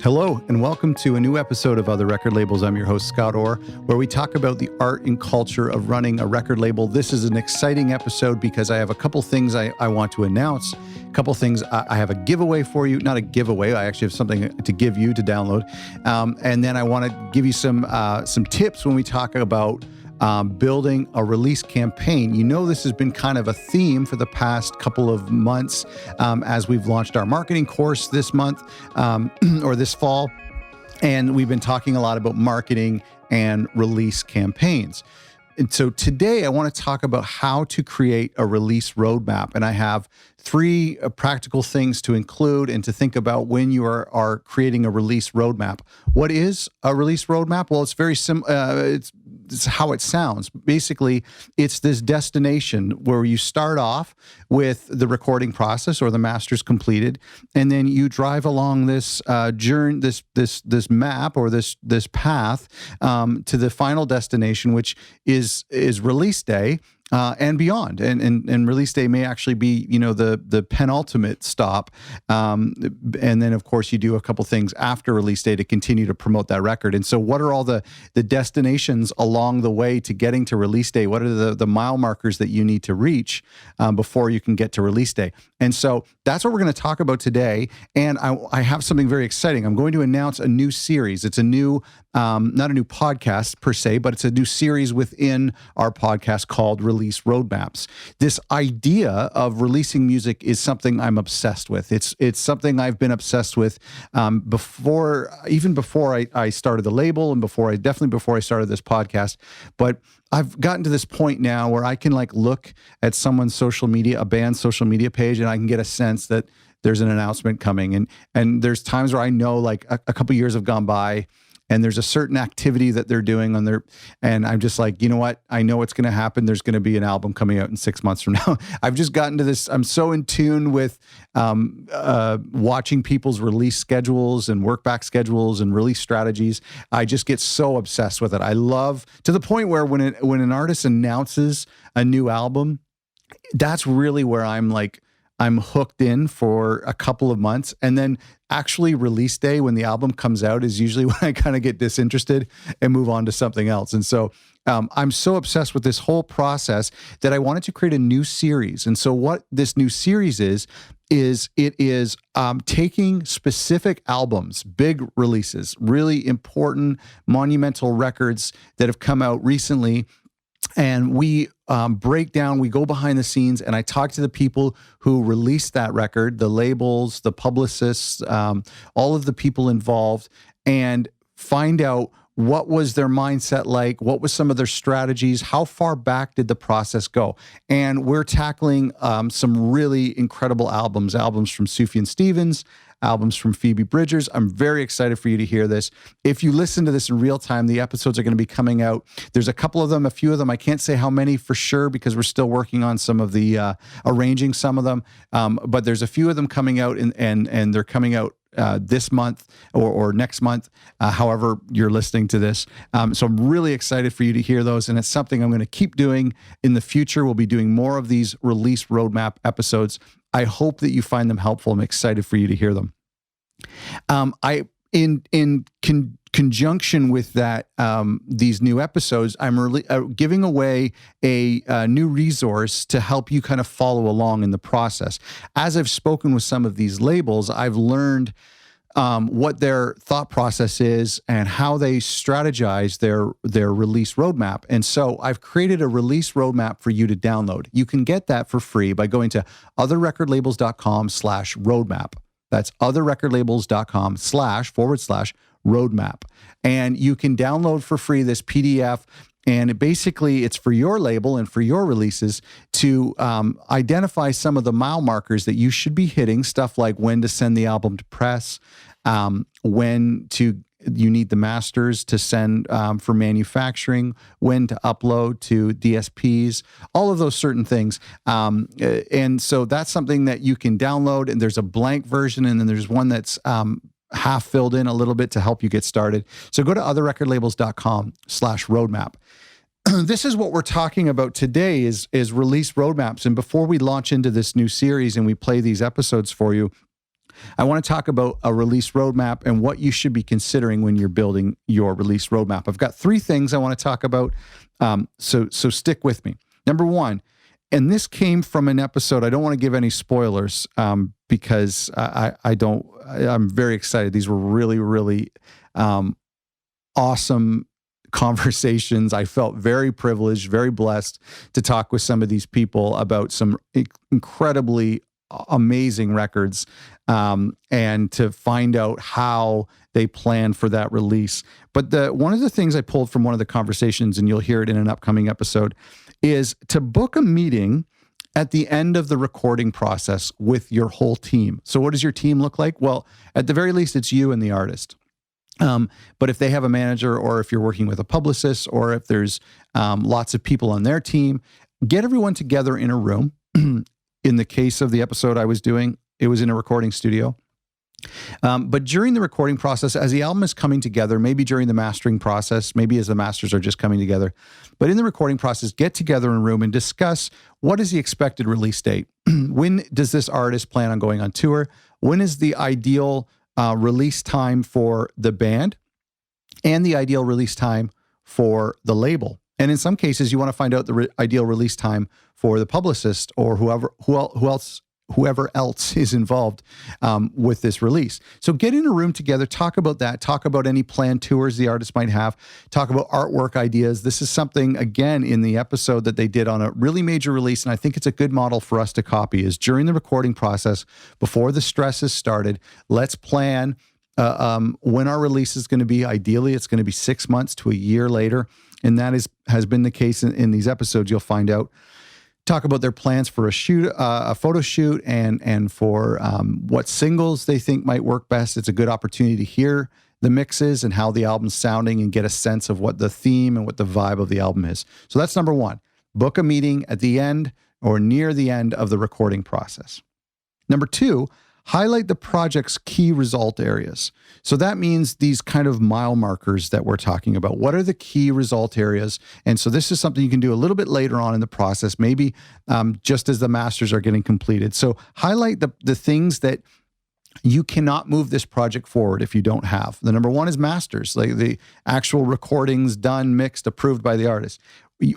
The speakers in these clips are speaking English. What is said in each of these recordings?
Hello, and welcome to a new episode of Other Record Labels. I'm your host, Scott Orr, where we talk about the art and culture of running a record label. This is an exciting episode because I have a couple things I want to announce, a couple things. I have a giveaway for you, not a giveaway. I actually have something to give you to download. And then I want to give you some tips when we talk about building a release campaign. You know, this has been kind of a theme for the past couple of months as we've launched our marketing course this month or this fall. And we've been talking a lot about marketing and release campaigns. And so today I want to talk about how to create a release roadmap. And I have three practical things to include and to think about when you are creating a release roadmap. What is a release roadmap? Well, it's very it's how it sounds. Basically, it's this destination where you start off with the recording process or the master's completed, and then you drive along this journey, this map or this path to the final destination, which is release day. And beyond, and release day may actually be, the penultimate stop, and then of course you do a couple things after release day to continue to promote that record. And so, what are all the destinations along the way to getting to release day? What are the mile markers that you need to reach before you can get to release day? And so that's what we're going to talk about today. And I have something very exciting. I'm going to announce a new series. It's a new, not a new podcast per se, but it's a new series within our podcast called Release Roadmaps. This idea of releasing music is something I'm obsessed with. It's something I've been obsessed with before I started the label and before I started this podcast. But I've gotten to this point now where I can look at someone's social media, a band's social media page, and I can get a sense that there's an announcement coming. And there's times where I know a couple years have gone by and there's a certain activity that they're doing and I'm just like, you know what? I know what's going to happen. There's going to be an album coming out in 6 months from now. I've just gotten to this. I'm so in tune with watching people's release schedules and work back schedules and release strategies. I just get so obsessed with it. I love to the point where when an artist announces a new album, that's really where I'm hooked in for a couple of months. And then actually release day when the album comes out is usually when I kind of get disinterested and move on to something else. And so I'm so obsessed with this whole process that I wanted to create a new series. And so what this new series is taking specific albums, big releases, really important, monumental records that have come out recently. And we break down, we go behind the scenes, and I talk to the people who released that record, the labels, the publicists, all of the people involved, and find out what was their mindset like, what was some of their strategies, how far back did the process go. And we're tackling some really incredible albums from Sufjan Stevens, albums from Phoebe Bridgers. I'm very excited for you to hear this. If you listen to this in real time, the episodes are going to be coming out. There's a few of them. I can't say how many for sure because we're still working on some of the arranging some of them. But there's a few of them coming out and they're coming out this month or next month, however you're listening to this. So I'm really excited for you to hear those. And it's something I'm going to keep doing in the future. We'll be doing more of these release roadmap episodes. I hope that you find them helpful. I'm excited for you to hear them. In conjunction with that, these new episodes, I'm really giving away a new resource to help you kind of follow along in the process. As I've spoken with some of these labels, I've learned what their thought process is and how they strategize their release roadmap. And so I've created a release roadmap for you to download. You can get that for free by going to otherrecordlabels.com/roadmap. That's otherrecordlabels.com/roadmap. And you can download for free this PDF. And it's for your label and for your releases to identify some of the mile markers that you should be hitting, stuff like when to send the album to press, you need the masters to send for manufacturing, when to upload to DSPs, all of those certain things. And so that's something that you can download, and there's a blank version, and then there's one that's half filled in a little bit to help you get started. So go to otherrecordlabels.com/roadmap. This is what we're talking about today is release roadmaps. And before we launch into this new series and we play these episodes for you, I want to talk about a release roadmap and what you should be considering when you're building your release roadmap. I've got 3 things I want to talk about, so stick with me. Number 1, and this came from an episode. I don't want to give any spoilers because I'm very excited. These were really, really awesome conversations. I felt very privileged, very blessed to talk with some of these people about some incredibly amazing records, and to find out how they plan for that release. But one of the things I pulled from one of the conversations, and you'll hear it in an upcoming episode, is to book a meeting at the end of the recording process with your whole team. So what does your team look like? Well, at the very least, it's you and the artist. But if they have a manager, or if you're working with a publicist, or if there's lots of people on their team, get everyone together in a room. In the case of the episode I was doing, it was in a recording studio. But during the recording process, as the album is coming together, maybe during the mastering process, maybe as the masters are just coming together, but in the recording process, get together in a room and discuss what is the expected release date. When does this artist plan on going on tour? When is the ideal release time for the band, and the ideal release time for the label? And in some cases, you want to find out the ideal release time for the publicist, or whoever else is involved with this release. So get in a room together, talk about that, talk about any planned tours the artist might have, talk about artwork ideas. This is something, again, in the episode that they did on a really major release, and I think it's a good model for us to copy, is during the recording process, before the stress has started, let's plan when our release is going to be. Ideally, it's going to be 6 months to a year later, and that has been the case in these episodes. You'll find out. Talk about their plans for a photo shoot, and for what singles they think might work best. It's a good opportunity to hear the mixes and how the album's sounding, and get a sense of what the theme and what the vibe of the album is. So that's number 1. Book a meeting at the end or near the end of the recording process. Number 2, highlight the project's key result areas. So that means these kind of mile markers that we're talking about. What are the key result areas? And so this is something you can do a little bit later on in the process, maybe just as the masters are getting completed. So highlight the things that you cannot move this project forward if you don't have. The number 1 is masters, like the actual recordings done, mixed, approved by the artist.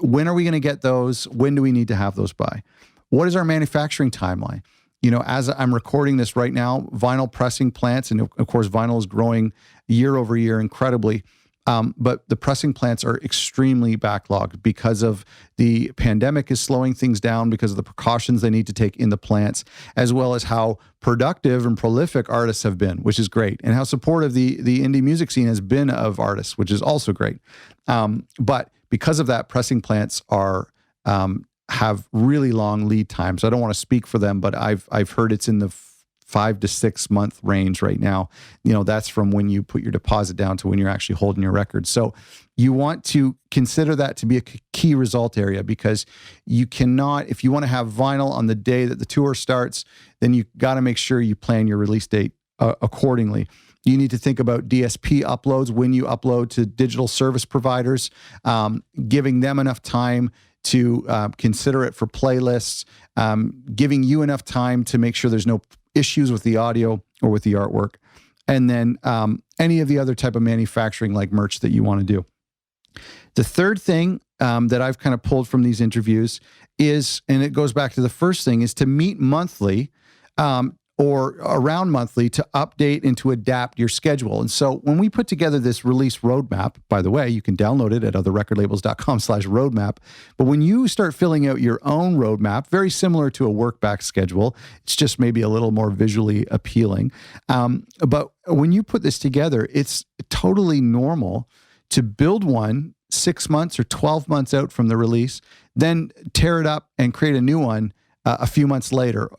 When are we going to get those? When do we need to have those by? What is our manufacturing timeline? You know, as I'm recording this right now, vinyl pressing plants, and of course, vinyl is growing year over year incredibly, but the pressing plants are extremely backlogged because of the pandemic is slowing things down, because of the precautions they need to take in the plants, as well as how productive and prolific artists have been, which is great, and how supportive the indie music scene has been of artists, which is also great. But because of that, pressing plants are have really long lead times. I don't want to speak for them, but I've heard it's in the 5 to 6 month range right now. You know, that's from when you put your deposit down to when you're actually holding your record. So you want to consider that to be a key result area, because you cannot, if you want to have vinyl on the day that the tour starts, then you got to make sure you plan your release date accordingly. You need to think about DSP uploads when you upload to digital service providers, giving them enough time to consider it for playlists, giving you enough time to make sure there's no issues with the audio or with the artwork, and then any of the other type of manufacturing like merch that you want to do. The third thing that I've kind of pulled from these interviews is, and it goes back to the first thing, is to meet monthly or around monthly to update and to adapt your schedule. And so when we put together this release roadmap, by the way, you can download it at otherrecordlabels.com/roadmap. But when you start filling out your own roadmap, very similar to a workback schedule, it's just maybe a little more visually appealing. But when you put this together, it's totally normal to build one 6 months or 12 months out from the release, then tear it up and create a new one a few months later,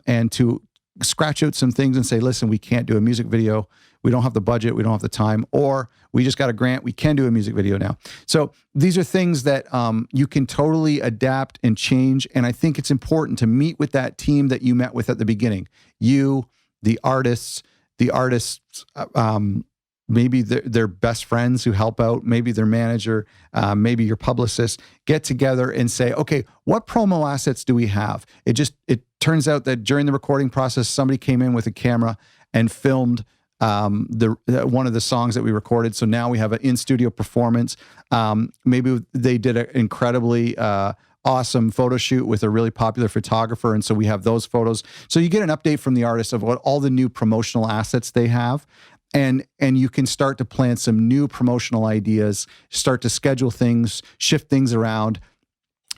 and to scratch out some things and say, listen, we can't do a music video. We don't have the budget. We don't have the time, or we just got a grant. We can do a music video now. So these are things that you can totally adapt and change. And I think it's important to meet with that team that you met with at the beginning. You, the artists, maybe their best friends who help out, maybe their manager, maybe your publicist, get together and say, okay, what promo assets do we have? It turns out that during the recording process, somebody came in with a camera and filmed one of the songs that we recorded. So now we have an in-studio performance. Maybe they did an incredibly awesome photo shoot with a really popular photographer. And so we have those photos. So you get an update from the artist of what all the new promotional assets they have. And you can start to plan some new promotional ideas, start to schedule things, shift things around.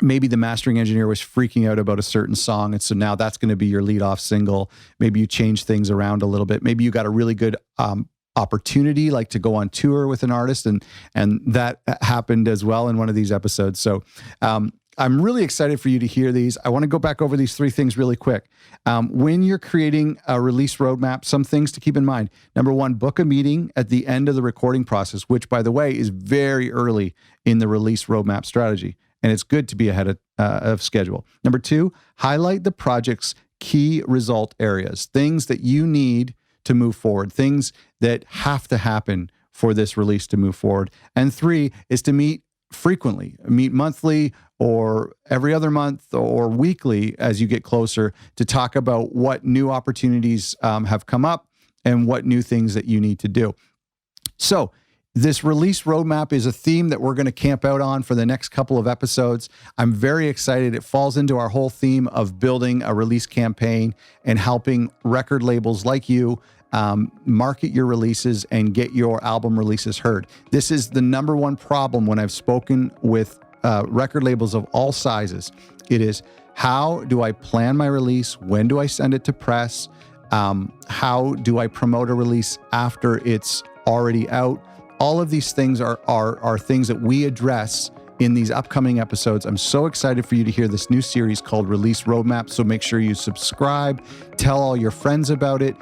Maybe the mastering engineer was freaking out about a certain song, and so now that's going to be your lead-off single. Maybe you change things around a little bit. Maybe you got a really good opportunity, like to go on tour with an artist, and that happened as well in one of these episodes. So I'm really excited for you to hear these. I want to go back over these 3 things really quick. When you're creating a release roadmap, some things to keep in mind. Number 1, book a meeting at the end of the recording process, which, by the way, is very early in the release roadmap strategy. And it's good to be ahead of schedule. Number 2, highlight the project's key result areas, things that you need to move forward, things that have to happen for this release to move forward. And 3 is to meet frequently, meet monthly or every other month or weekly as you get closer to talk about what new opportunities have come up and what new things that you need to do. So, this release roadmap is a theme that we're going to camp out on for the next couple of episodes. I'm very excited. It falls into our whole theme of building a release campaign and helping record labels like you market your releases and get your album releases heard. This is the number one problem when I've spoken with record labels of all sizes. It is, how do I plan my release? When do I send it to press? How do I promote a release after it's already out? All of these things are things that we address in these upcoming episodes. I'm so excited for you to hear this new series called Release Roadmap. So make sure you subscribe, tell all your friends about it.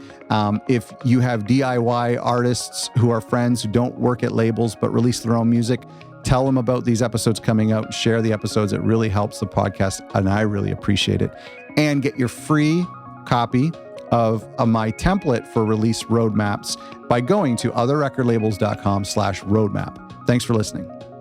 If you have DIY artists who are friends who don't work at labels but release their own music, tell them about these episodes coming out, share the episodes. It really helps the podcast, and I really appreciate it. And get your free copy of my template for release roadmaps by going to otherrecordlabels.com/roadmap. Thanks for listening.